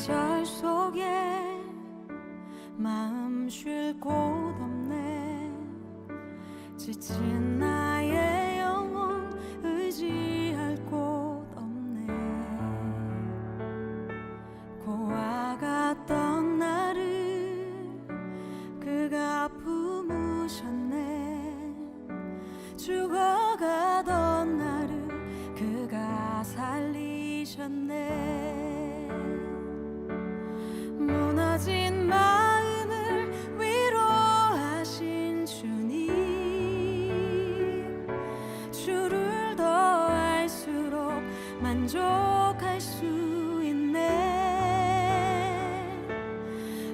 계절 속에 마음 쉴 곳 없네. 지친 나의 영혼 의지할 곳 없네. 고아갔던 나를 그가 품으셨네. 죽어가던 나를 그가 살리셨네. 무너진 마음을 위로하신 주님, 주를 더 알수록 만족할 수 있네.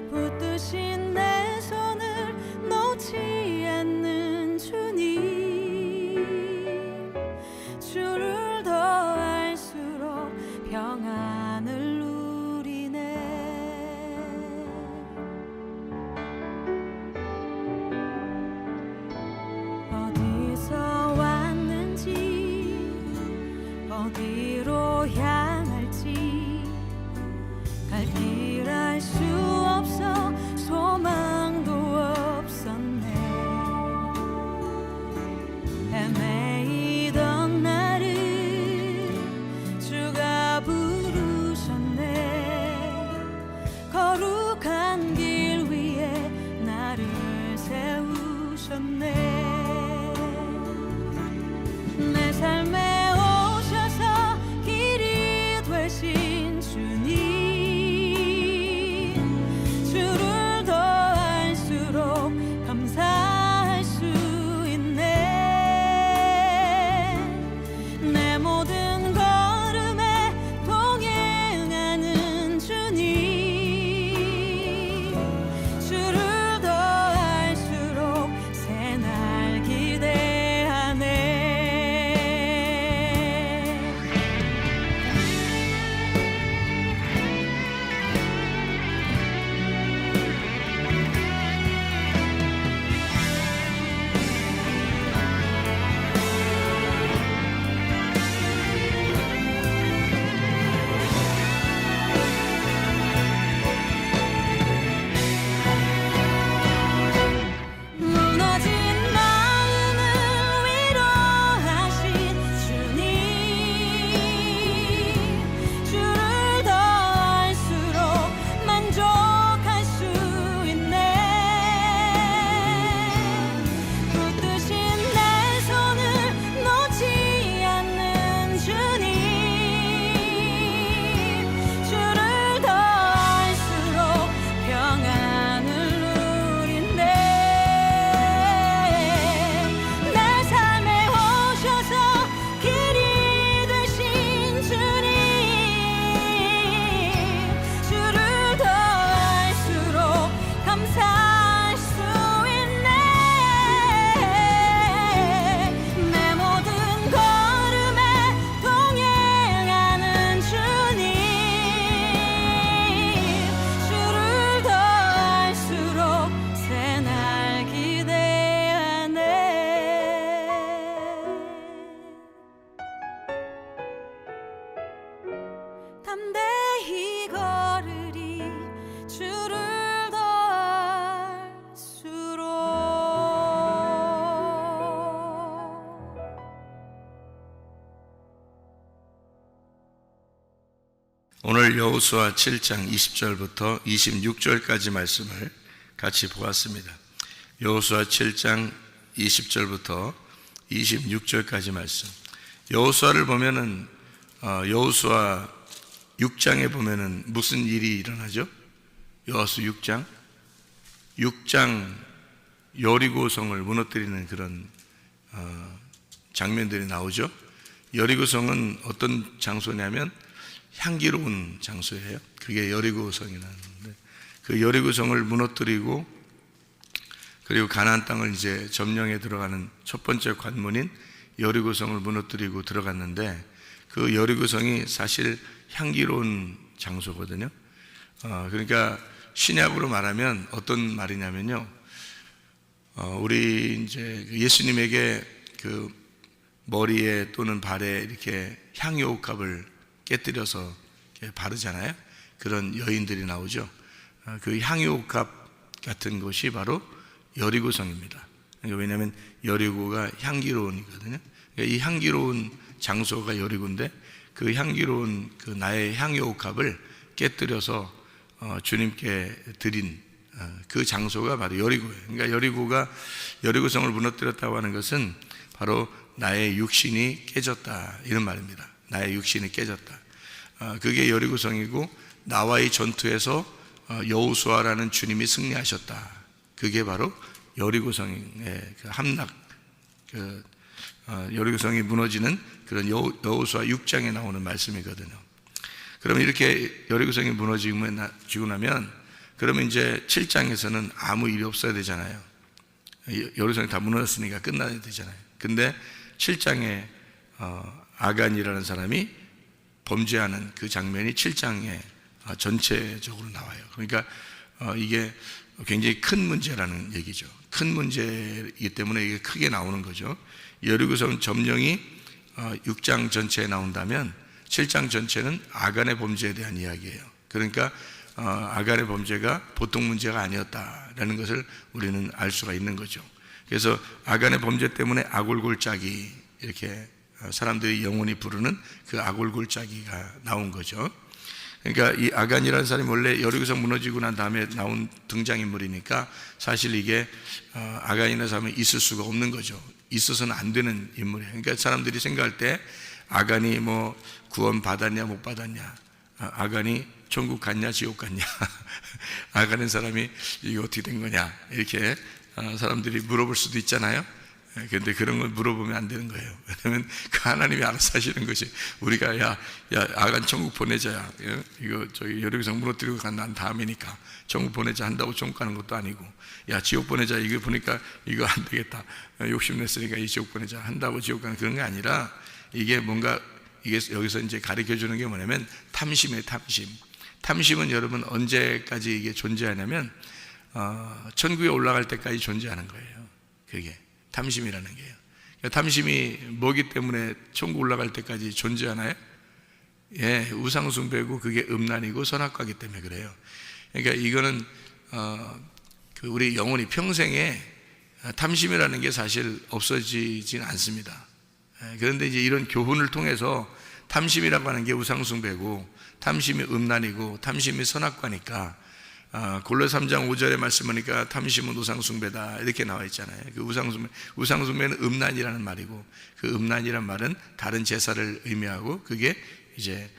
붙드신 내 손을 놓지 않는 주님, 주를 더 알수록 평안을 누리네. 어디서 왔는지 어디로 향할지 갈 길 알 수 없어 소망도 없었네. 헤매이던 나를 주가 부르셨네. 거룩한 길 위에 나를 세우셨네. 내 삶에 오셔서 길이 되신 주님, 주를 더 알수록 감사할 수 있네. 내 모든 걸음에 동행하는 주님, 주를 더 알수록 새날 기대하네. 무너진 마음을 위로하신 주님, 주를 더 알수록 만족할 수 있네. 붙드신 내 손을 놓지 않는 주님, 주를 더 알수록 평안을 누린네. 내 삶에 오셔서 길이 되신 주님, 주를 더 알수록 감사할 수 있네. 내 모든 걸음에 동행하는 주님, 주를 더 알수록 새날 기대하네. 담대히 걸으리 주를 더 알수록. 오늘 여호수아 7장 20절부터 26절까지 말씀을 같이 보았습니다. 여호수아 7장 20절부터 26절까지 말씀. 여호수아를 보면은 여호수아 6장에 보면은 무슨 일이 일어나죠? 여호수아 6장 여리고성을 무너뜨리는 그런 장면들이 나오죠. 여리고성은 어떤 장소냐면 향기로운 장소예요. 그게 여리고성이라는데, 그 여리고성을 무너뜨리고 그리고 가나안 땅을 이제 점령해 들어가는 첫 번째 관문인 여리고성을 무너뜨리고 들어갔는데, 그 여리고성이 사실 향기로운 장소거든요. 그러니까 신약으로 말하면 어떤 말이냐면요, 우리 이제 예수님에게 그 머리에 또는 발에 이렇게 향유옥합을 깨뜨려서 바르잖아요. 그런 여인들이 나오죠. 그 향유옥합 같은 곳이 바로 여리고성입니다. 그러니까 왜냐하면 여리고가 향기로운이거든요. 그러니까 이 향기로운 장소가 여리고인데 그 향기로운 그 나의 향유옥합을 깨뜨려서 주님께 드린 그 장소가 바로 여리고예요. 그러니까 여리고성을 무너뜨렸다고 하는 것은 바로 나의 육신이 깨졌다 이런 말입니다. 나의 육신이 깨졌다. 그게 여리고성이고 나와의 전투에서 여호수아라는 주님이 승리하셨다. 그게 바로 여리고성의 그 함락, 여리고성이 무너지는 그런 여호수아 6장에 나오는 말씀이거든요. 그러면 이렇게 여리고성이 무너지고 나면 그러면 이제 7장에서는 아무 일이 없어야 되잖아요. 여리고성이 다 무너졌으니까 끝나야 되잖아요. 근데 7장에 아간이라는 사람이 범죄하는 그 장면이 7장에 전체적으로 나와요. 그러니까 이게 굉장히 큰 문제라는 얘기죠. 큰 문제이기 때문에 이게 크게 나오는 거죠. 여리고성 점령이 6장 전체에 나온다면 7장 전체는 아간의 범죄에 대한 이야기예요. 그러니까 아간의 범죄가 보통 문제가 아니었다라는 것을 우리는 알 수가 있는 거죠. 그래서 아간의 범죄 때문에 아골골짜기, 이렇게 사람들이 영원히 부르는 그 아골골짜기가 나온 거죠. 그러니까 이 아간이라는 사람이 원래 여리고성 무너지고 난 다음에 나온 등장인물이니까 사실 이게 아간이라는 사람이 있을 수가 없는 거죠. 있어서는 안 되는 인물이에요. 그러니까 사람들이 생각할 때 아간이 뭐 구원 받았냐 못 받았냐, 아간이 천국 갔냐 지옥 갔냐, 아간은 사람이 이게 어떻게 된 거냐, 이렇게 사람들이 물어볼 수도 있잖아요. 그런데 그런 걸 물어보면 안 되는 거예요. 왜냐하면 그 하나님이 알아서 하시는 것이, 우리가 야 아간 천국 보내자야, 이거 저기 여리고성 무너뜨리고 간 다음이니까 천국 보내자 한다고 천국 가는 것도 아니고, 야 지옥 보내자 이거 보니까 이거 안 되겠다, 욕심냈으니까 이 지옥 보내자 한다고 지옥 가는 그런 게 아니라, 이게 뭔가 이게 여기서 이제 가르쳐 주는 게 뭐냐면 탐심이에요. 탐심은 여러분 언제까지 이게 존재하냐면 천국에 올라갈 때까지 존재하는 거예요. 그게 탐심이라는 게요. 그러니까 탐심이 뭐기 때문에 천국 올라갈 때까지 존재하나요? 예, 우상숭배고 그게 음란이고 선악과기 때문에 그래요. 그러니까 이거는 그 우리 영혼이 평생에 탐심이라는 게 사실 없어지진 않습니다. 그런데 이제 이런 교훈을 통해서 탐심이라고 하는 게 우상숭배고, 탐심이 음란이고, 탐심이 선악과니까, 골로새 3장 5절에 말씀하니까 탐심은 우상숭배다 이렇게 나와 있잖아요. 그 우상숭배는 음란이라는 말이고, 그 음란이란 말은 다른 제사를 의미하고, 그게 이제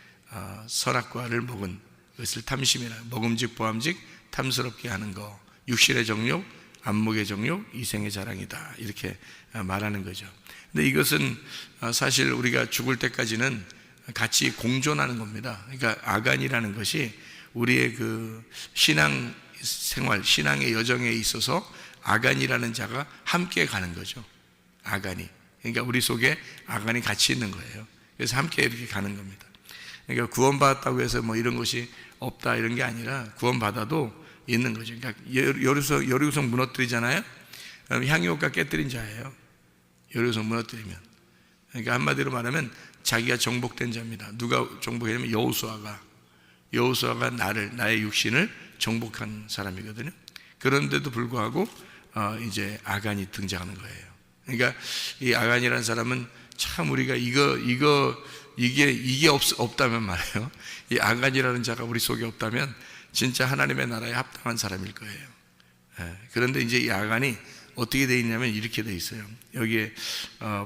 선악과를 먹은 것을 탐심이라, 먹음직 보암직 탐스럽게 하는 거, 육신의 정욕, 안목의 정욕, 이생의 자랑이다 이렇게 말하는 거죠. 근데 이것은 사실 우리가 죽을 때까지는 같이 공존하는 겁니다. 그러니까 아간이라는 것이 우리의 그 신앙 생활, 신앙의 여정에 있어서 아간이라는 자가 함께 가는 거죠. 아간이. 그러니까 우리 속에 아간이 같이 있는 거예요. 그래서 함께 이렇게 가는 겁니다. 그러니까 구원받았다고 해서 뭐 이런 것이 없다 이런 게 아니라 구원받아도 있는 거죠. 그러니까 여리고성 무너뜨리잖아요. 향유옥가 깨뜨린 자예요. 여리고성 무너뜨리면. 그러니까 한마디로 말하면 자기가 정복된 자입니다. 누가 정복했냐면 여호수아가 나의 육신을 정복한 사람이거든요. 그런데도 불구하고 이제 아간이 등장하는 거예요. 그러니까 이 아간이라는 사람은 참 우리가 이게 없다면 말이에요. 이 아간이라는 자가 우리 속에 없다면 진짜 하나님의 나라에 합당한 사람일 거예요. 그런데 이제 이 아간이 어떻게 되어 있냐면 이렇게 되어 있어요. 여기에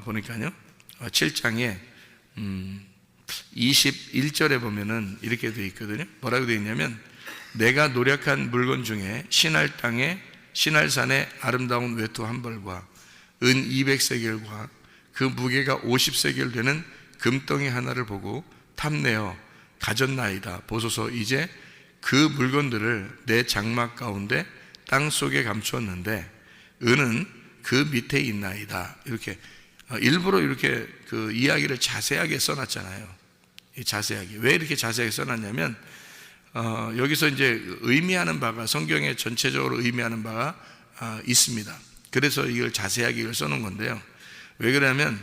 보니까요, 7장에 21절에 보면은 이렇게 되어 있거든요. 뭐라고 되어 있냐면, 내가 노력한 물건 중에 신할산의 아름다운 외투 한 벌과 은 200세겔과 그 무게가 50세겔 되는 금덩이 하나를 보고 탐내어 가졌나이다. 보소서, 이제 그 물건들을 내 장막 가운데 땅 속에 감추었는데 은은 그 밑에 있나이다. 이렇게 일부러 이렇게 그 이야기를 자세하게 써놨잖아요. 자세하게. 왜 이렇게 자세하게 써놨냐면 여기서 이제 의미하는 바가, 성경에 전체적으로 의미하는 바가 있습니다. 그래서 이걸 자세하게 이걸 써놓은 건데요. 왜 그러냐면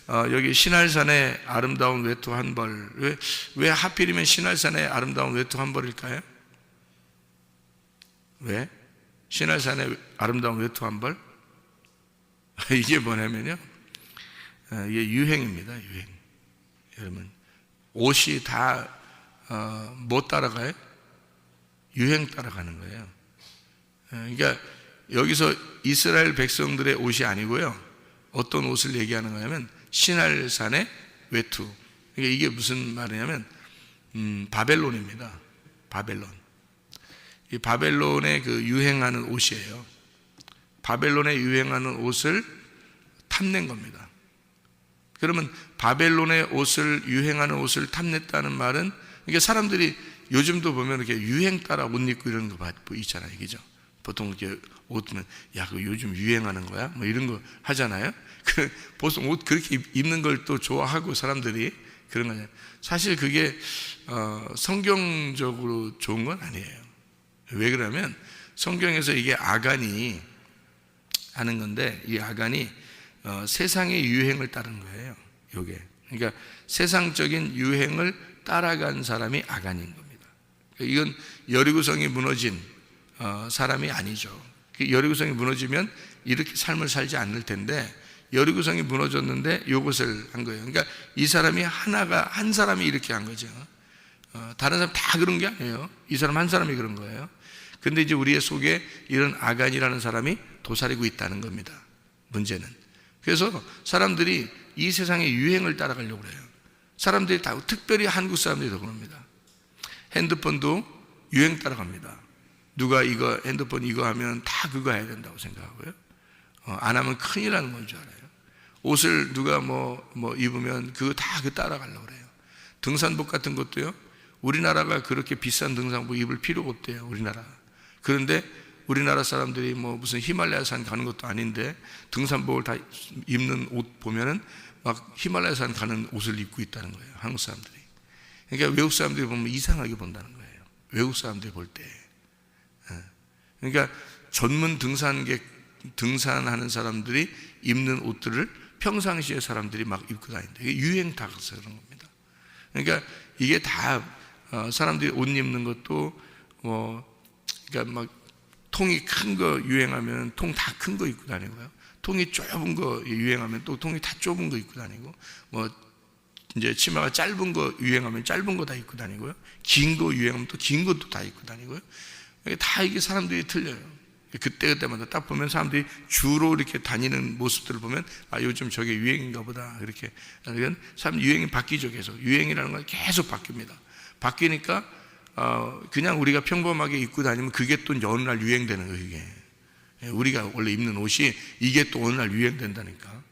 여기 신할산의 아름다운 외투 한 벌, 왜 하필이면 신할산의 아름다운 외투 한 벌일까요? 왜? 신할산의 아름다운 외투 한 벌? 이게 뭐냐면요, 이게 유행입니다. 유행. 여러분, 옷이 다 뭐 따라가요? 유행 따라가는 거예요. 그러니까 여기서 이스라엘 백성들의 옷이 아니고요, 어떤 옷을 얘기하는 거냐면 신할산의 외투. 그러니까 이게 무슨 말이냐면 바벨론입니다. 바벨론. 이 바벨론의 그 유행하는 옷이에요. 바벨론에 유행하는 옷을 탐낸 겁니다. 그러면 바벨론의 옷을, 유행하는 옷을 탐냈다는 말은, 이게 사람들이 요즘도 보면 이렇게 유행 따라 옷 입고 이런 거 있잖아요, 그죠? 보통 이렇게 옷 보면, 야, 그거 요즘 유행하는 거야? 뭐 이런 거 하잖아요. 보통 옷 그렇게 입는 걸 또 좋아하고 사람들이 그런 거잖아요. 사실 그게 성경적으로 좋은 건 아니에요. 왜 그러냐면 성경에서 이게 아간이 하는 건데, 이 아간이 세상의 유행을 따른 거예요. 요게. 그러니까 세상적인 유행을 따라간 사람이 아간인 겁니다. 이건 여리고성이 무너진 사람이 아니죠. 여리고성이 무너지면 이렇게 삶을 살지 않을 텐데, 여리고성이 무너졌는데 요것을 한 거예요. 그러니까 이 사람이 한 사람이 이렇게 한 거죠. 다른 사람 다 그런 게 아니에요. 이 사람 한 사람이 그런 거예요. 근데 이제 우리의 속에 이런 아간이라는 사람이 도사리고 있다는 겁니다. 문제는. 그래서 사람들이 이 세상의 유행을 따라가려고 그래요. 사람들이 다, 특별히 한국 사람들이 더 그럽니다. 핸드폰도 유행 따라갑니다. 누가 이거 핸드폰 이거 하면 다 그거 해야 된다고 생각하고요. 안 하면 큰일 나는 건 줄 알아요. 옷을 누가 뭐 입으면 그거 다 따라가려고 그래요. 등산복 같은 것도요, 우리나라가 그렇게 비싼 등산복 입을 필요가 없대요, 우리나라. 그런데 우리나라 사람들이 뭐 무슨 히말라야산 가는 것도 아닌데 등산복을 다 입는 옷 보면은 막 히말라야산 가는 옷을 입고 있다는 거예요, 한국 사람들이. 그러니까 외국 사람들이 보면 이상하게 본다는 거예요, 외국 사람들이 볼 때. 그러니까 전문 등산하는 사람들이 입는 옷들을 평상시에 사람들이 막 입고 다닌다. 이게 유행 타서 그런 겁니다. 그러니까 이게 다 사람들이 옷 입는 것도 그러니까 막 통이 큰 거 유행하면 통 다 큰 거 입고 다니고요. 통이 좁은 거 유행하면 또 통이 다 좁은 거 입고 다니고, 이제 치마가 짧은 거 유행하면 짧은 거 다 입고 다니고요. 긴 거 유행하면 또 긴 것도 다 입고 다니고요. 다 이게 사람들이 틀려요. 그때마다 딱 보면 사람들이 주로 이렇게 다니는 모습들을 보면, 아, 요즘 저게 유행인가 보다. 이렇게. 사람 유행이 바뀌죠, 계속. 유행이라는 건 계속 바뀝니다. 바뀌니까, 그냥 우리가 평범하게 입고 다니면 그게 또 어느 날 유행되는 거예요, 이게. 우리가 원래 입는 옷이 이게 또 어느 날 유행된다니까.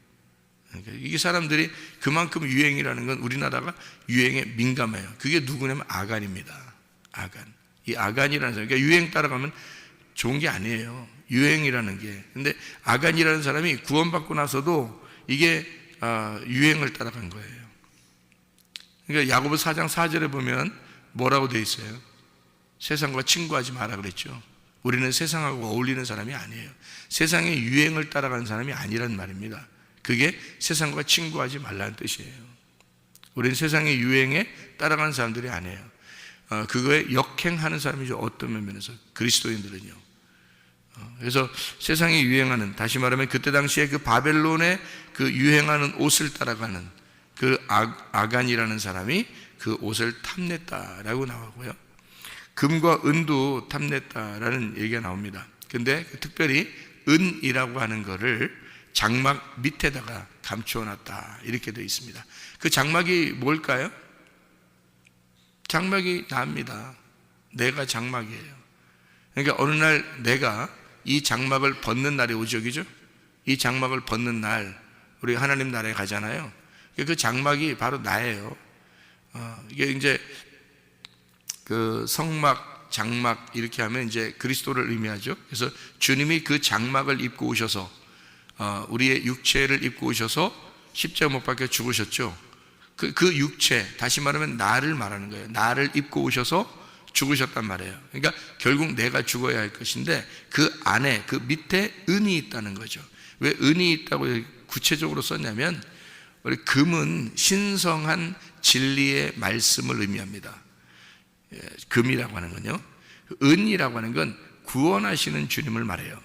그러니까 이게 사람들이 그만큼 유행이라는 건 우리나라가 유행에 민감해요. 그게 누구냐면 아간입니다. 아간. 이 아간이라는 사람, 그러니까 유행 따라가면 좋은 게 아니에요, 유행이라는 게. 근데 아간이라는 사람이 구원받고 나서도 이게 유행을 따라간 거예요. 그러니까 야고보 4장 4절에 보면 뭐라고 돼 있어요? 세상과 친구하지 마라 그랬죠. 우리는 세상하고 어울리는 사람이 아니에요. 세상의 유행을 따라가는 사람이 아니란 말입니다. 그게 세상과 친구하지 말라는 뜻이에요. 우리는 세상의 유행에 따라가는 사람들이 아니에요. 그거에 역행하는 사람이죠, 어떤 면에서. 그리스도인들은요. 그래서 세상에 유행하는, 다시 말하면 그때 당시에 그 바벨론의 그 유행하는 옷을 따라가는 그 아간이라는 사람이 그 옷을 탐냈다라고 나오고요. 금과 은도 탐냈다라는 얘기가 나옵니다. 근데 특별히 은이라고 하는 거를 장막 밑에다가 감추어놨다, 이렇게 되어 있습니다. 그 장막이 뭘까요? 장막이 나입니다. 내가 장막이에요. 그러니까 어느 날 내가 이 장막을 벗는 날이 오죠, 그죠? 이 장막을 벗는 날, 우리 하나님 나라에 가잖아요. 그 장막이 바로 나예요. 이게 이제 그 성막, 장막 이렇게 하면 이제 그리스도를 의미하죠. 그래서 주님이 그 장막을 입고 오셔서 우리의 육체를 입고 오셔서 십자가 못 박혀 죽으셨죠. 그 육체, 다시 말하면 나를 말하는 거예요. 나를 입고 오셔서 죽으셨단 말이에요. 그러니까 결국 내가 죽어야 할 것인데 그 안에, 그 밑에 은이 있다는 거죠. 왜 은이 있다고 구체적으로 썼냐면 우리 금은 신성한 진리의 말씀을 의미합니다. 금이라고 하는 건요. 은이라고 하는 건 구원하시는 주님을 말해요.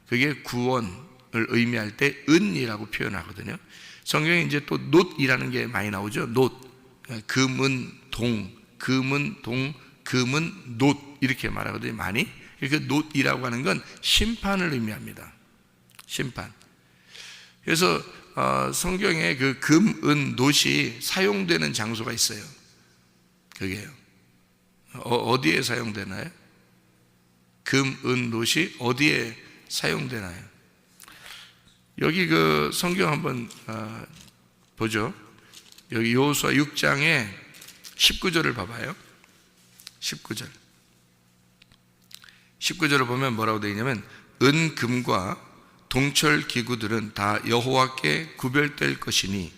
그게 구원을 의미할 때 은이라고 표현하거든요. 성경에 이제 또 놋이라는 게 많이 나오죠. 놋, 금은 동, 금은 동, 금은 놋 이렇게 말하거든요. 많이. 그 놋이라고 하는 건 심판을 의미합니다. 심판. 그래서 성경에 그 금, 은, 놋이 사용되는 장소가 있어요. 그게요. 어디에 사용되나요? 금, 은, 놋이 어디에 사용되나요? 여기 그 성경 한번 보죠. 여기 여호수아 6장에 19절을 봐봐요. 19절을 보면 뭐라고 되어 있냐면 은, 금과 동철 기구들은 다 여호와께 구별될 것이니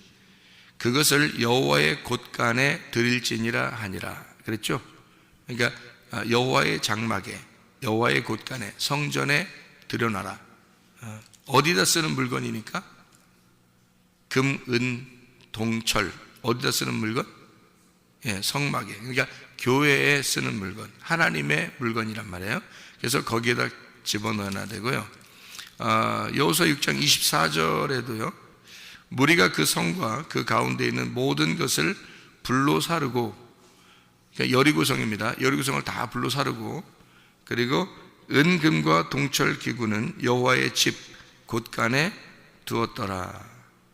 그것을 여호와의 곳간에 드릴지니라 하니라. 그랬죠? 그러니까 여호와의 장막에, 여호와의 곳간에, 성전에 드려놔라. 어디다 쓰는 물건이니까? 금, 은, 동철. 어디다 쓰는 물건? 성막에. 그러니까 교회에 쓰는 물건, 하나님의 물건이란 말이에요. 그래서 거기에다 집어넣어야 되고요. 여호수아 6장 24절에도요. 무리가 그 성과 그 가운데 있는 모든 것을 불로 사르고, 그러니까 여리고성입니다. 여리고성을 다 불로 사르고, 그리고 은금과 동철 기구는 여호와의 집 곳간에 두었더라.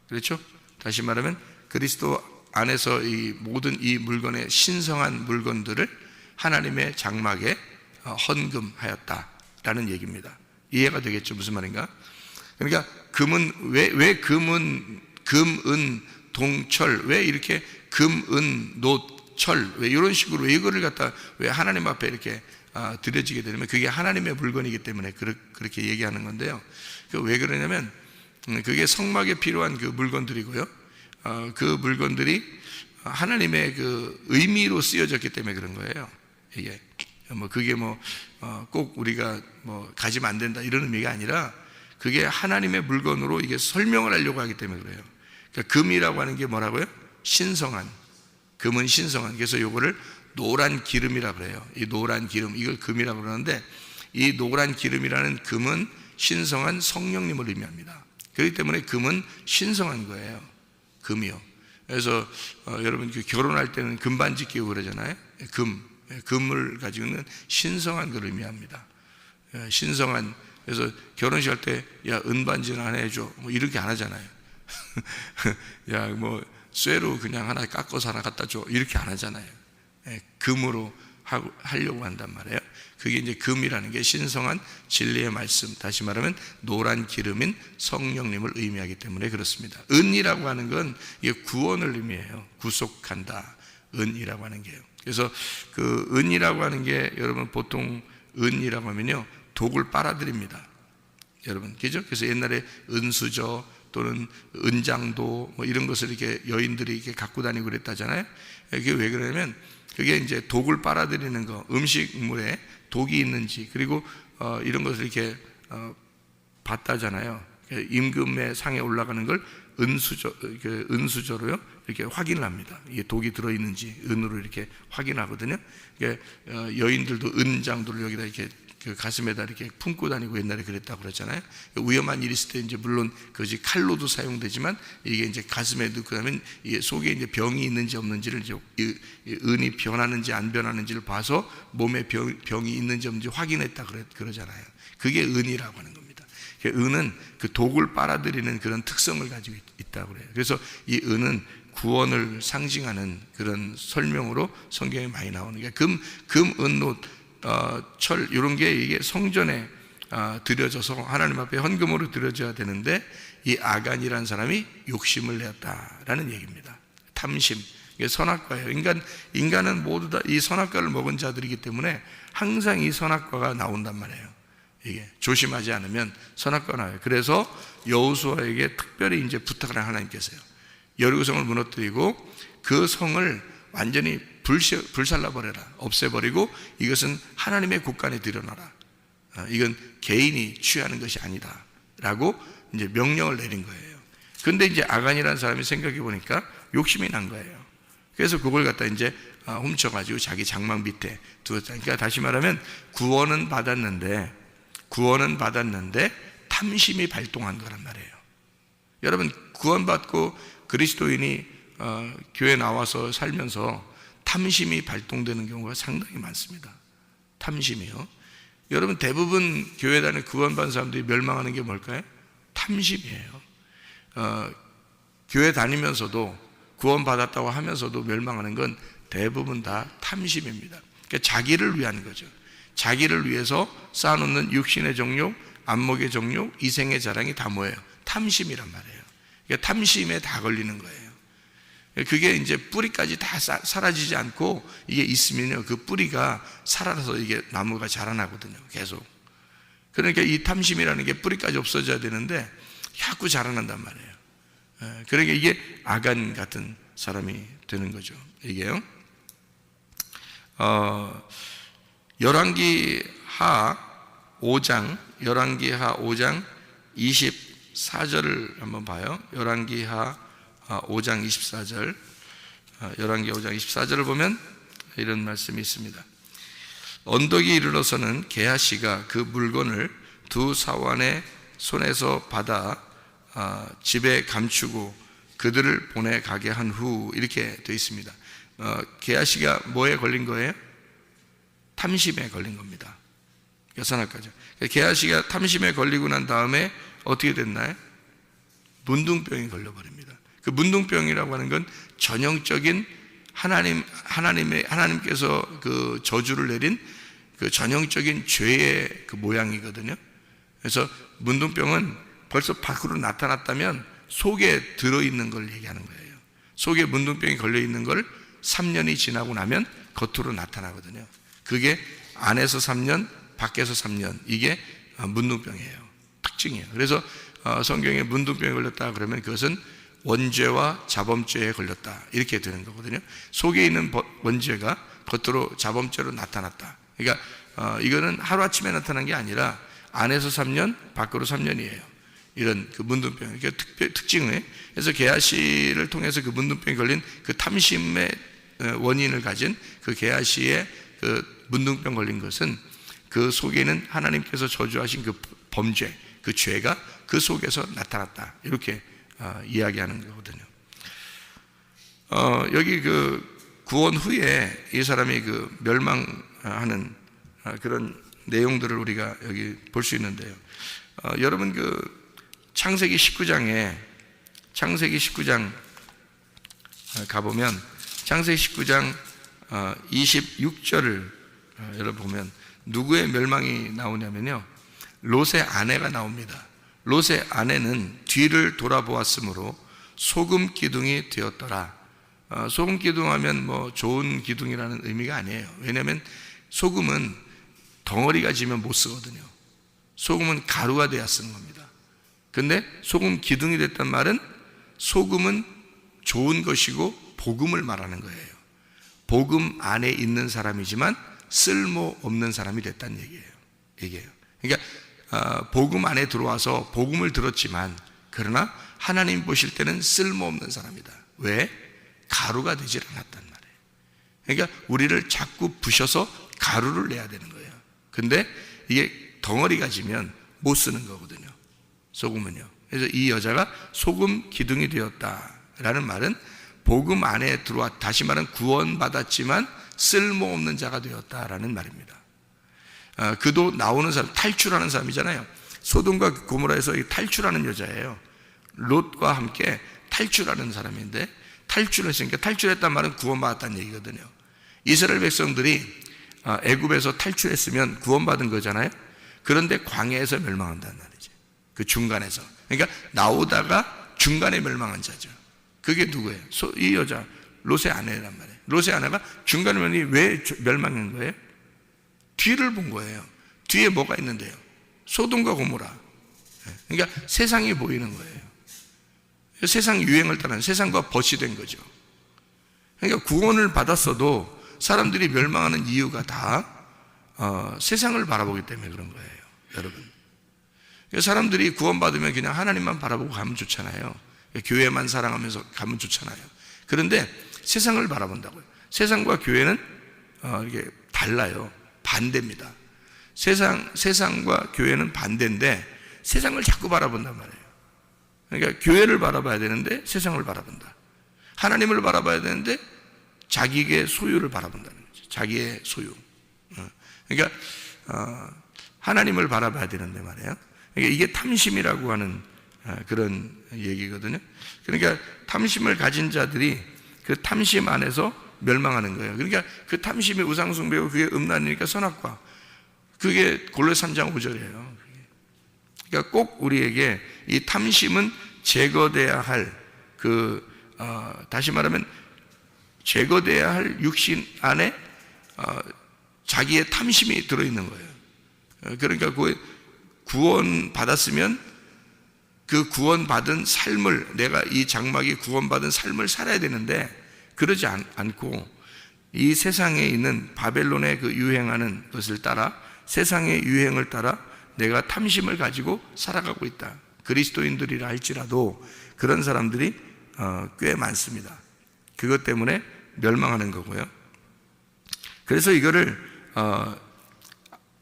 그렇죠? 다시 말하면 그리스도 안에서 이 모든 이 물건의 신성한 물건들을 하나님의 장막에 헌금하였다라는 얘기입니다. 이해가 되겠죠? 무슨 말인가? 그러니까 금은 왜 금은 금, 은, 동철 왜 이렇게 금, 은, 놋, 철 왜 이런 식으로 왜 이거를 갖다 왜 하나님 앞에 이렇게 드려지게 되면 그게 하나님의 물건이기 때문에 그렇게 얘기하는 건데요. 왜 그러냐면 그게 성막에 필요한 그 물건들이고요. 그 물건들이 하나님의 그 의미로 쓰여졌기 때문에 그런 거예요. 이게 그게 꼭 우리가 가지면 안 된다 이런 의미가 아니라 그게 하나님의 물건으로 이게 설명을 하려고 하기 때문에 그래요. 그러니까 금이라고 하는 게 뭐라고요? 신성한. 금은 신성한. 그래서 요거를 노란 기름이라고 그래요. 이 노란 기름, 이걸 금이라고 그러는데 이 노란 기름이라는 금은 신성한 성령님을 의미합니다. 그렇기 때문에 금은 신성한 거예요. 금이요. 그래서 여러분 결혼할 때는 금반지 끼고 그러잖아요. 금을 가지고 있는 신성한 걸 의미합니다. 신성한. 그래서 결혼식 할 때 야 은반지는 하나 해줘 이렇게 안 하잖아요. 야 쇠로 그냥 하나 깎아서 하나 갖다 줘 이렇게 안 하잖아요. 금으로 하려고 한단 말이에요. 그게 이제 금이라는 게 신성한 진리의 말씀, 다시 말하면 노란 기름인 성령님을 의미하기 때문에 그렇습니다. 은이라고 하는 건 이게 구원을 의미해요. 구속한다. 은이라고 하는 게요. 그래서 그 은이라고 하는 게 여러분 보통 은이라고 하면요 독을 빨아들입니다. 여러분, 그죠? 그래서 옛날에 은수저 또는 은장도 이런 것을 이렇게 여인들이 이렇게 갖고 다니고 그랬다잖아요. 그게 왜 그러냐면 그게 이제 독을 빨아들이는 거, 음식물에 독이 있는지 그리고 이런 것을 이렇게 봤다잖아요. 임금의 상에 올라가는 걸 은수저로요 이렇게 확인을 합니다. 이게 독이 들어 있는지 은으로 이렇게 확인하거든요. 여인들도 은장도를 여기다 이렇게 그 가슴에다 이렇게 품고 다니고 옛날에 그랬다고 그랬잖아요. 위험한 일이 있을 때 이제 물론 그것이 칼로도 사용되지만 이게 이제 가슴에 넣고 나면 이게 속에 이제 병이 있는지 없는지를 이제 은이 변하는지 안 변하는지를 봐서 몸에 병이 있는지 없는지 확인했다 그러잖아요. 그게 은이라고 하는 겁니다. 은은 그 독을 빨아들이는 그런 특성을 가지고 있다고 그래요. 그래서 이 은은 구원을 상징하는 그런 설명으로 성경에 많이 나오는 게 금, 은, 놋, 철 이런 게 이게 성전에 드려져서 하나님 앞에 헌금으로 드려져야 되는데 이 아간이라는 사람이 욕심을 내었다라는 얘기입니다. 탐심, 이게 선악과예요. 인간은 모두 다 이 선악과를 먹은 자들이기 때문에 항상 이 선악과가 나온단 말이에요. 이게 조심하지 않으면 선악과가 나와요. 그래서 여호수아에게 특별히 이제 부탁을 한 하나님께서요. 여리고성을 무너뜨리고 그 성을 완전히 불살라버려라, 없애버리고 이것은 하나님의 곳간에 드려놔라. 이건 개인이 취하는 것이 아니다 라고 이제 명령을 내린 거예요. 근데 이제 아간이라는 사람이 생각해 보니까 욕심이 난 거예요. 그래서 그걸 갖다 이제 훔쳐가지고 자기 장막 밑에 두었다. 그러니까 다시 말하면 구원은 받았는데 탐심이 발동한 거란 말이에요. 여러분, 구원받고 그리스도인이 교회 나와서 살면서 탐심이 발동되는 경우가 상당히 많습니다. 탐심이요. 여러분, 대부분 교회 다니는 구원받은 사람들이 멸망하는 게 뭘까요? 탐심이에요. 교회 다니면서도 구원받았다고 하면서도 멸망하는 건 대부분 다 탐심입니다. 그러니까 자기를 위한 거죠. 자기를 위해서 쌓아놓는 육신의 정욕, 안목의 정욕, 이생의 자랑이 다 뭐예요? 탐심이란 말이에요. 그러니까 탐심에 다 걸리는 거예요. 그게 이제 뿌리까지 다 사라지지 않고 이게 있으면요, 그 뿌리가 살아서 이게 나무가 자라나거든요, 계속. 그러니까 이 탐심이라는 게 뿌리까지 없어져야 되는데 자꾸 자라난단 말이에요. 그러니까 이게 아간 같은 사람이 되는 거죠. 이게요. 열왕기하 5장 24절을 한번 봐요. 열왕기하 5장 24절. 열왕기 5장 24절을 보면 이런 말씀이 있습니다. 언덕이 이르러서는 게하시가 그 물건을 두 사환의 손에서 받아 집에 감추고 그들을 보내 가게 한 후, 이렇게 되어 있습니다. 게하시가 뭐에 걸린 거예요? 탐심에 걸린 겁니다. 여산학가죠. 게하시가 탐심에 걸리고 난 다음에 어떻게 됐나요? 문둥병이 걸려버립니다. 그 문둥병이라고 하는 건 전형적인 하나님께서 그 저주를 내린 그 전형적인 죄의 그 모양이거든요. 그래서 문둥병은 벌써 밖으로 나타났다면 속에 들어있는 걸 얘기하는 거예요. 속에 문둥병이 걸려있는 걸 3년이 지나고 나면 겉으로 나타나거든요. 그게 안에서 3년, 밖에서 3년, 이게 문둥병이에요. 특징이에요. 그래서 성경에 문둥병에 걸렸다 그러면 그것은 원죄와 자범죄에 걸렸다, 이렇게 되는 거거든요. 속에 있는 원죄가 겉으로 자범죄로 나타났다. 그러니까 이거는 하루아침에 나타난 게 아니라 안에서 3년, 밖으로 3년이에요. 이런 그 문둥병, 그러니까 특징을. 그래서 게하시를 통해서 그 문둥병이 걸린 그 탐심의 원인을 가진 그 게하시의 그 문둥병 걸린 것은 그 속에는 하나님께서 저주하신 그 범죄, 그 죄가 그 속에서 나타났다, 이렇게 이야기하는 거거든요. 여기 그 구원 후에 이 사람이 그 멸망하는 그런 내용들을 우리가 여기 볼 수 있는데요. 여러분, 그 창세기 19장 가보면 창세기 19장 26절을 여러분 보면 누구의 멸망이 나오냐면요, 롯의 아내가 나옵니다. 롯의 아내는 뒤를 돌아보았으므로 소금 기둥이 되었더라. 소금 기둥 하면 뭐 좋은 기둥이라는 의미가 아니에요. 왜냐하면 소금은 덩어리가 지면 못 쓰거든요. 소금은 가루가 돼야 쓰는 겁니다. 근데 소금 기둥이 됐단 말은 소금은 좋은 것이고 복음을 말하는 거예요. 복음 안에 있는 사람이지만 쓸모없는 사람이 됐다는 얘기예요. 그러니까 복음 안에 들어와서 복음을 들었지만 그러나 하나님 보실 때는 쓸모없는 사람이다. 왜? 가루가 되질 않았단 말이에요. 그러니까 우리를 자꾸 부셔서 가루를 내야 되는 거예요. 근데 이게 덩어리가 지면 못 쓰는 거거든요, 소금은요. 그래서 이 여자가 소금 기둥이 되었다라는 말은 복음 안에 들어와, 다시 말하면 구원받았지만 쓸모없는 자가 되었다라는 말입니다. 그도 나오는 사람, 탈출하는 사람이잖아요. 소돔과 고모라에서 탈출하는 여자예요. 롯과 함께 탈출하는 사람인데, 탈출했으니까, 탈출했단 말은 구원받았다는 얘기거든요. 이스라엘 백성들이 애굽에서 탈출했으면 구원받은 거잖아요. 그런데 광야에서 멸망한다는 말이죠. 그 중간에서. 그러니까 나오다가 중간에 멸망한 자죠. 그게 누구예요? 이 여자, 롯의 아내란 말이에요. 롯의 아내가 중간에 왜 멸망한 거예요? 뒤를 본 거예요. 뒤에 뭐가 있는데요? 소돔과 고모라. 그러니까 세상이 보이는 거예요. 세상 유행을 따른, 세상과 벗이 된 거죠. 그러니까 구원을 받았어도 사람들이 멸망하는 이유가 다 세상을 바라보기 때문에 그런 거예요, 여러분. 사람들이 구원받으면 그냥 하나님만 바라보고 가면 좋잖아요. 교회만 사랑하면서 가면 좋잖아요. 그런데 세상을 바라본다고요. 세상과 교회는 이게 달라요. 반대입니다. 세상과 교회는 반대인데 세상을 자꾸 바라본단 말이에요. 그러니까 교회를 바라봐야 되는데 세상을 바라본다. 하나님을 바라봐야 되는데 자기의 소유를 바라본다는 거죠. 자기의 소유. 그러니까 하나님을 바라봐야 되는데 말이에요. 그러니까 이게 탐심이라고 하는 그런 얘기거든요. 그러니까 탐심을 가진 자들이 그 탐심 안에서 멸망하는 거예요. 그러니까 그 탐심이 우상숭배고 그게 음란이니까 선악과. 그게 골로새 3장 5절이에요. 그러니까 꼭 우리에게 이 탐심은 제거돼야 할 다시 말하면 제거돼야 할 육신 안에 자기의 탐심이 들어있는 거예요. 그러니까 구원 받았으면 그 구원받은 삶을, 내가 이 장막이 구원받은 삶을 살아야 되는데 그러지 않고 이 세상에 있는 바벨론의 그 유행하는 것을 따라, 세상의 유행을 따라 내가 탐심을 가지고 살아가고 있다. 그리스도인들이라 할지라도 그런 사람들이 꽤 많습니다. 그것 때문에 멸망하는 거고요. 그래서 이거를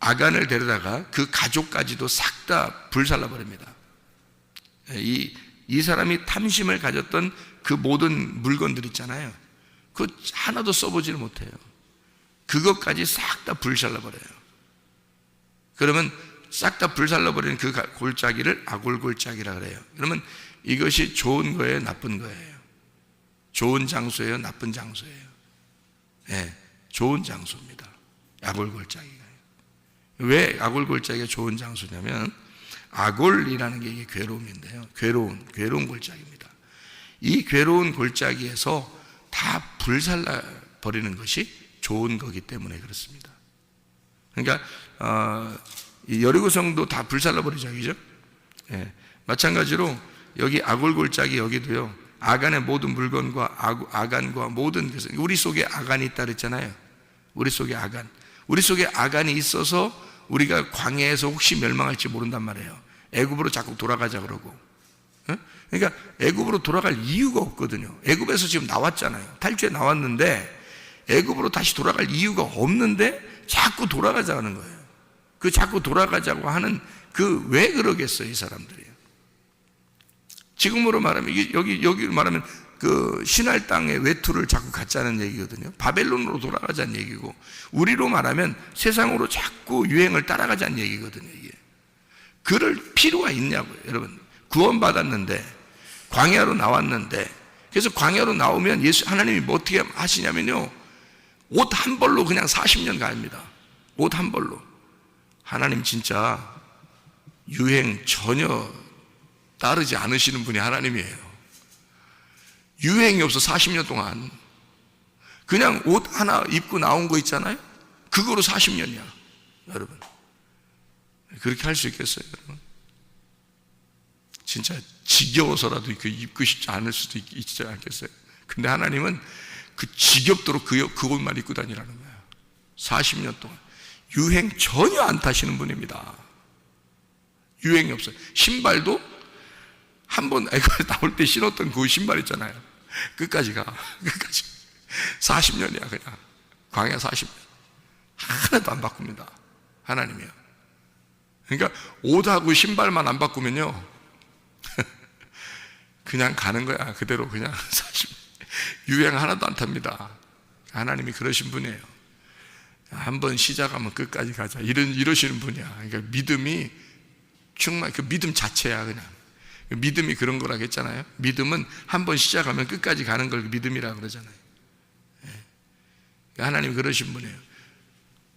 아간을 데려다가 그 가족까지도 싹 다 불살라 버립니다. 이 사람이 탐심을 가졌던 그 모든 물건들 있잖아요. 그 하나도 써보지를 못해요. 그것까지 싹 다 불살라 버려요. 그러면 싹 다 불살라 버리는 그 골짜기를 아골골짜기라 그래요. 그러면 이것이 좋은 거예요, 나쁜 거예요? 좋은 장소예요, 나쁜 장소예요? 네, 좋은 장소입니다. 아골골짜기가. 왜 아골골짜기가 좋은 장소냐면 아골이라는 게 이게 괴로움인데요. 괴로운 골짜기입니다. 이 괴로운 골짜기에서 다 불살라 버리는 것이 좋은 거기 때문에 그렇습니다. 그러니까 이 여리고성도 다 불살라 버리죠, 그죠? 예, 마찬가지로 여기 아골골짜기 여기도요. 아간의 모든 물건과 아간과 모든 것을, 우리 속에 아간이 있다 그랬잖아요. 우리 속에 아간이 있어서 우리가 광야에서 혹시 멸망할지 모른단 말이에요. 애굽으로 자꾸 돌아가자 그러고. 그러니까 애굽으로 돌아갈 이유가 없거든요. 애굽에서 지금 나왔잖아요. 탈주해 나왔는데 애굽으로 다시 돌아갈 이유가 없는데 자꾸 돌아가자는 거예요. 그 자꾸 돌아가자고 하는 그 왜 그러겠어요, 이 사람들이. 지금으로 말하면 여기 말하면 그 신할 땅의 외투를 자꾸 갖자는 얘기거든요. 바벨론으로 돌아가자는 얘기고, 우리로 말하면 세상으로 자꾸 유행을 따라가자는 얘기거든요. 이게 그럴 필요가 있냐고요, 여러분. 구원받았는데 광야로 나왔는데, 그래서 광야로 나오면 하나님이 뭐 어떻게 하시냐면요, 옷 한 벌로 그냥 40년 갑니다. 옷 한 벌로. 하나님 진짜 유행 전혀 따르지 않으시는 분이 하나님이에요. 유행이 없어 40년 동안 그냥 옷 하나 입고 나온 거 있잖아요. 그거로 40년이야 여러분. 그렇게 할 수 있겠어요, 여러분? 진짜 지겨워서라도 입고 싶지 않을 수도 있지 않겠어요? 근데 하나님은 그 지겹도록 그 옷만 입고 다니라는 거예요. 40년 동안 유행 전혀 안 타시는 분입니다. 유행이 없어요. 신발도 한번 애가 나올 때 신었던 그 신발 있잖아요. 끝까지 40년이야 그냥. 광야 40년 하나도 안 바꿉니다, 하나님이요. 그러니까 옷하고 신발만 안 바꾸면요 그냥 가는 거야. 그대로 그냥 40년 유행 하나도 안 탑니다. 하나님이 그러신 분이에요. 한번 시작하면 끝까지 가자 이러시는 분이야. 그러니까 믿음이 정말 그 믿음 자체야. 그냥 믿음이 그런 거라고 했잖아요. 믿음은 한번 시작하면 끝까지 가는 걸 믿음이라고 그러잖아요. 하나님이 그러신 분이에요.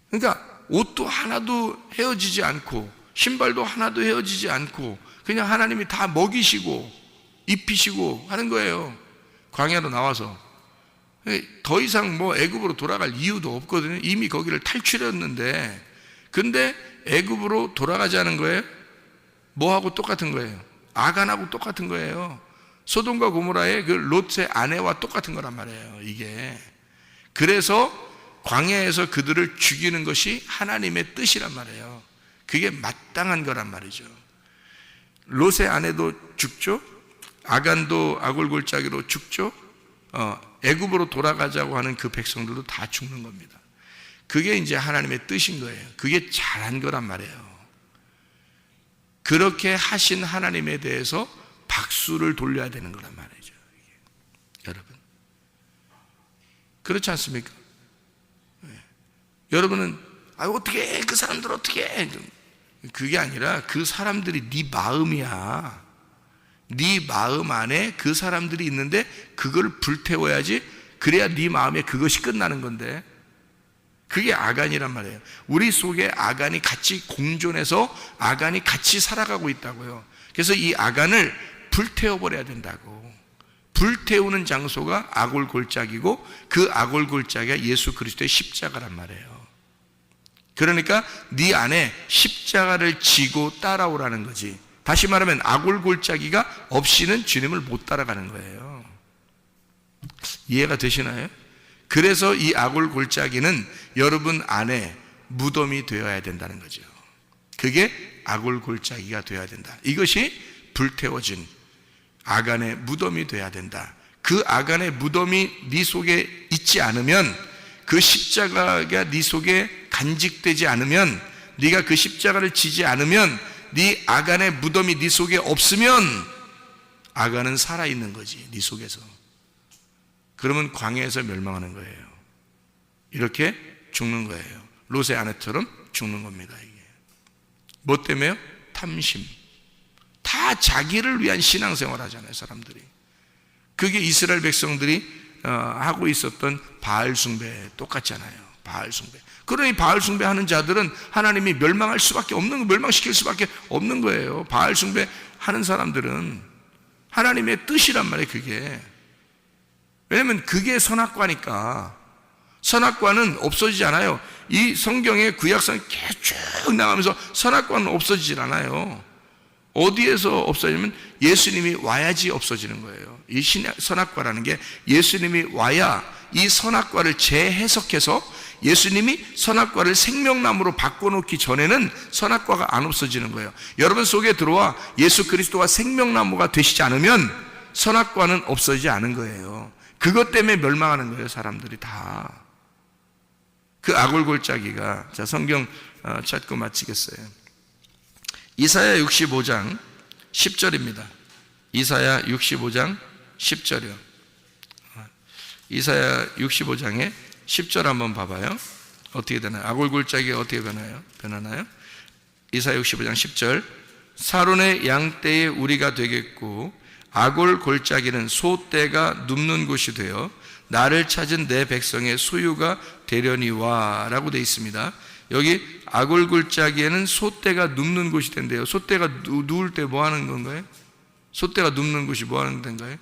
그러니까 옷도 하나도 헤어지지 않고 신발도 하나도 헤어지지 않고 그냥 하나님이 다 먹이시고 입히시고 하는 거예요. 광야로 나와서 더 이상 뭐 애굽으로 돌아갈 이유도 없거든요. 이미 거기를 탈출했는데, 근데 애굽으로 돌아가자는 거예요. 뭐하고 똑같은 거예요? 아간하고 똑같은 거예요. 소돔과 고모라의 그 롯의 아내와 똑같은 거란 말이에요, 이게. 그래서 광야에서 그들을 죽이는 것이 하나님의 뜻이란 말이에요. 그게 마땅한 거란 말이죠. 롯의 아내도 죽죠. 아간도 아골골짜기로 죽죠. 애굽으로 돌아가자고 하는 그 백성들도 다 죽는 겁니다. 그게 이제 하나님의 뜻인 거예요. 그게 잘한 거란 말이에요. 그렇게 하신 하나님에 대해서 박수를 돌려야 되는 거란 말이죠. 여러분, 그렇지 않습니까? 여러분은 어떻게 해? 그 사람들 어떻게 해? 그게 아니라 그 사람들이 네 마음이야. 네 마음 안에 그 사람들이 있는데 그걸 불태워야지. 그래야 네 마음에 그것이 끝나는 건데, 그게 아간이란 말이에요. 우리 속에 아간이 같이 공존해서 아간이 같이 살아가고 있다고요. 그래서 이 아간을 불태워버려야 된다고. 불태우는 장소가 아골골짜기고, 그 아골골짜기가 예수 그리스도의 십자가란 말이에요. 그러니까 네 안에 십자가를 지고 따라오라는 거지. 다시 말하면 아골골짜기가 없이는 주님을 못 따라가는 거예요. 이해가 되시나요? 그래서 이 아골골짜기는 여러분 안에 무덤이 되어야 된다는 거죠. 그게 아골골짜기가 되어야 된다. 이것이 불태워진 아간의 무덤이 되어야 된다. 그 아간의 무덤이 네 속에 있지 않으면, 그 십자가가 네 속에 간직되지 않으면, 네가 그 십자가를 지지 않으면, 네 아간의 무덤이 네 속에 없으면 아간은 살아있는 거지, 네 속에서. 그러면 광야에서 멸망하는 거예요. 이렇게 죽는 거예요. 롯의 아내처럼 죽는 겁니다. 이게 뭐 때문에요? 탐심. 다 자기를 위한 신앙생활 하잖아요, 사람들이. 그게 이스라엘 백성들이 하고 있었던 바알 숭배 똑같잖아요. 바알 숭배. 그러니 바알 숭배하는 자들은 하나님이 멸망할 수밖에 없는 거, 멸망시킬 수밖에 없는 거예요. 바알 숭배하는 사람들은 하나님의 뜻이란 말이에요. 그게. 왜냐하면 그게 선악과니까. 선악과는 없어지지 않아요. 이 성경의 구약성이 쭉 나가면서 선악과는 없어지질 않아요. 어디에서 없어지면 예수님이 와야지 없어지는 거예요. 이 선악과라는 게 예수님이 와야 이 선악과를 재해석해서 예수님이 선악과를 생명나무로 바꿔놓기 전에는 선악과가 안 없어지는 거예요. 여러분 속에 들어와 예수 그리스도가 생명나무가 되시지 않으면 선악과는 없어지지 않은 거예요. 그것 때문에 멸망하는 거예요, 사람들이 다. 그 아골골짜기가, 자, 성경 찾고 마치겠어요. 이사야 65장 10절입니다. 이사야 65장 10절이요. 이사야 65장에 10절 한번 봐봐요. 어떻게 되나요? 아골골짜기가 어떻게 변하나요? 이사야 65장 10절. 사론의 양떼에 우리가 되겠고 아골골짜기는 소떼가 눕는 곳이 되어 나를 찾은 내 백성의 소유가 되려니와 라고 되어 있습니다. 여기 아골골짜기에는 소떼가 눕는 곳이 된대요. 소떼가 누울 때 뭐 하는 건가요? 소떼가 눕는 곳이 뭐 하는 데인가요?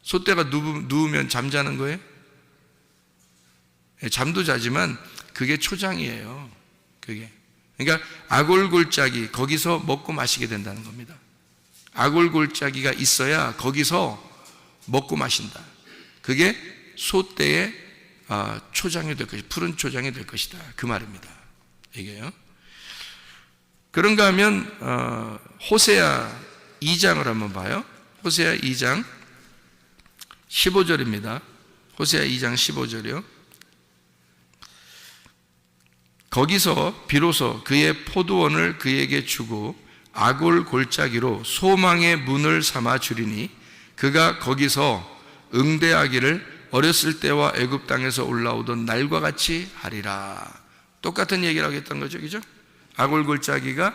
소떼가 누우면 잠자는 거예요? 잠도 자지만 그게 초장이에요. 그게. 그러니까 아골골짜기, 거기서 먹고 마시게 된다는 겁니다. 아골골짜기가 있어야 거기서 먹고 마신다. 그게 소떼의 초장이 될 것이다. 푸른 초장이 될 것이다. 그 말입니다. 이게요. 그런가 하면 호세아 2장을 한번 봐요. 호세아 2장 15절입니다. 호세아 2장 15절이요. 거기서 비로소 그의 포도원을 그에게 주고 아골골짜기로 소망의 문을 삼아 주리니 그가 거기서 응대하기를 어렸을 때와 애굽 땅에서 올라오던 날과 같이 하리라. 똑같은 얘기를 하겠다는 거죠, 그죠? 아골골짜기가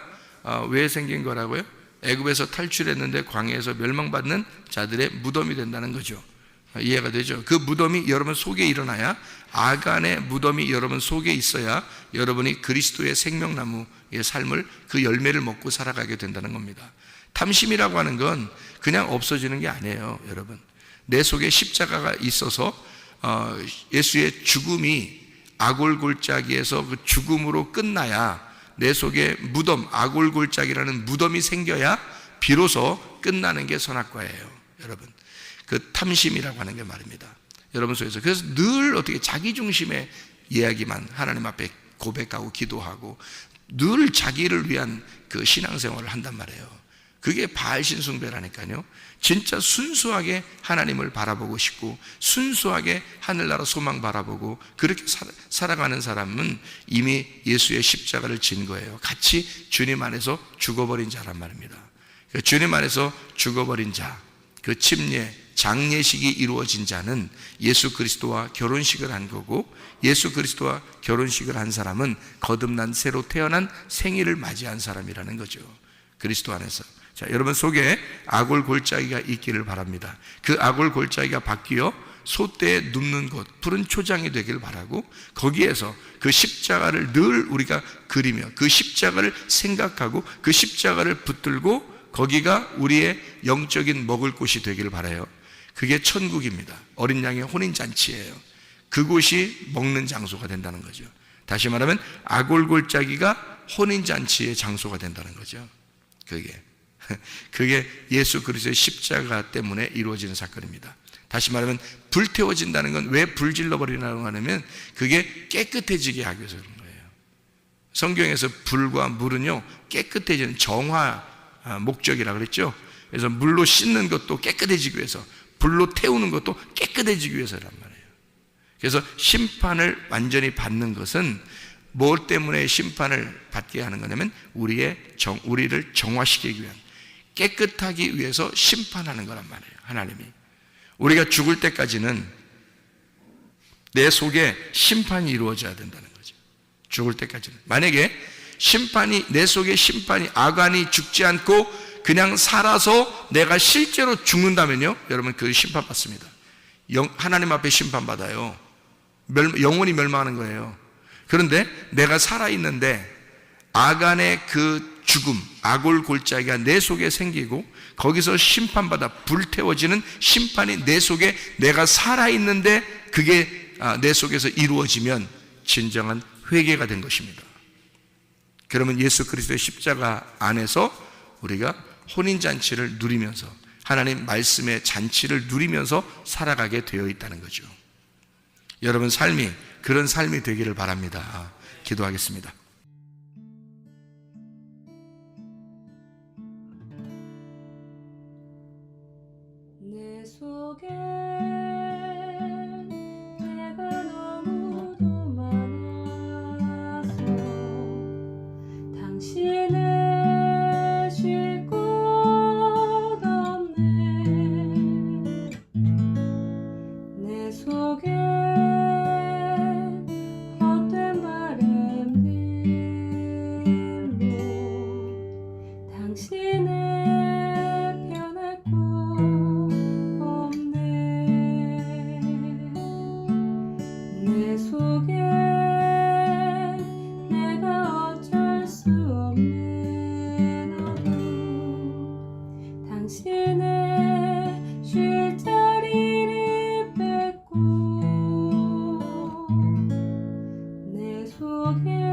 왜 생긴 거라고요? 애굽에서 탈출했는데 광야에서 멸망받는 자들의 무덤이 된다는 거죠. 이해가 되죠? 그 무덤이 여러분 속에 일어나야, 아간의 무덤이 여러분 속에 있어야 여러분이 그리스도의 생명나무의 삶을, 그 열매를 먹고 살아가게 된다는 겁니다. 탐심이라고 하는 건 그냥 없어지는 게 아니에요, 여러분. 내 속에 십자가가 있어서 예수의 죽음이 아골골짜기에서 그 죽음으로 끝나야, 내 속에 무덤, 아골골짜기라는 무덤이 생겨야 비로소 끝나는 게 선악과예요, 여러분. 그 탐심이라고 하는 게 말입니다, 여러분 속에서. 그래서 늘 어떻게 자기중심의 이야기만 하나님 앞에 고백하고 기도하고 늘 자기를 위한 그 신앙생활을 한단 말이에요. 그게 바알신 숭배라니까요. 진짜 순수하게 하나님을 바라보고 싶고 순수하게 하늘나라 소망 바라보고 그렇게 살아가는 사람은 이미 예수의 십자가를 진 거예요. 같이 주님 안에서 죽어버린 자란 말입니다. 주님 안에서 죽어버린 자, 그 침례, 장례식이 이루어진 자는 예수 그리스도와 결혼식을 한 거고, 예수 그리스도와 결혼식을 한 사람은 거듭난 새로 태어난 생일을 맞이한 사람이라는 거죠. 그리스도 안에서. 자, 여러분 속에 아골 골짜기가 있기를 바랍니다. 그 아골 골짜기가 바뀌어 소떼에 눕는 곳, 푸른 초장이 되길 바라고, 거기에서 그 십자가를 늘 우리가 그리며 그 십자가를 생각하고 그 십자가를 붙들고 거기가 우리의 영적인 먹을 곳이 되길 바라요. 그게 천국입니다. 어린 양의 혼인잔치예요. 그곳이 먹는 장소가 된다는 거죠. 다시 말하면 아골 골짜기가 혼인잔치의 장소가 된다는 거죠. 그게 예수 그리스도의 십자가 때문에 이루어지는 사건입니다. 다시 말하면 불태워진다는 건 왜 불질러 버리냐고 하냐면 그게 깨끗해지게 하기 위해서 그런 거예요. 성경에서 불과 물은요 깨끗해지는 정화 목적이라고 그랬죠. 그래서 물로 씻는 것도 깨끗해지기 위해서, 불로 태우는 것도 깨끗해지기 위해서란 말이에요. 그래서 심판을 완전히 받는 것은 뭘 때문에 심판을 받게 하는 거냐면 우리를 정화시키기 위한, 깨끗하기 위해서 심판하는 거란 말이에요. 하나님이 우리가 죽을 때까지는 내 속에 심판이 이루어져야 된다는 거죠. 죽을 때까지는. 만약에 내 속에 심판이, 아간이 죽지 않고 그냥 살아서 내가 실제로 죽는다면요, 여러분 그 심판받습니다. 하나님 앞에 심판받아요. 영혼이 멸망하는 거예요. 그런데 내가 살아있는데 아간의 그 죽음, 아골 골짜기가 내 속에 생기고 거기서 심판받아 불태워지는 심판이 내 속에, 내가 살아있는데 그게 내 속에서 이루어지면 진정한 회개가 된 것입니다. 그러면 예수 그리스도의 십자가 안에서 우리가 혼인잔치를 누리면서 하나님 말씀의 잔치를 누리면서 살아가게 되어 있다는 거죠. 여러분 삶이 그런 삶이 되기를 바랍니다. 기도하겠습니다. 내 속에 내가 너무도 많아서 당신을 쉴 곳 없네. 내 속에 헛된 바램들로 당신을 변할 곳 없네. 내 속에 내가 어쩔 수 없는 어둠, 당신의 쉴 자리를 뺏고 내 속에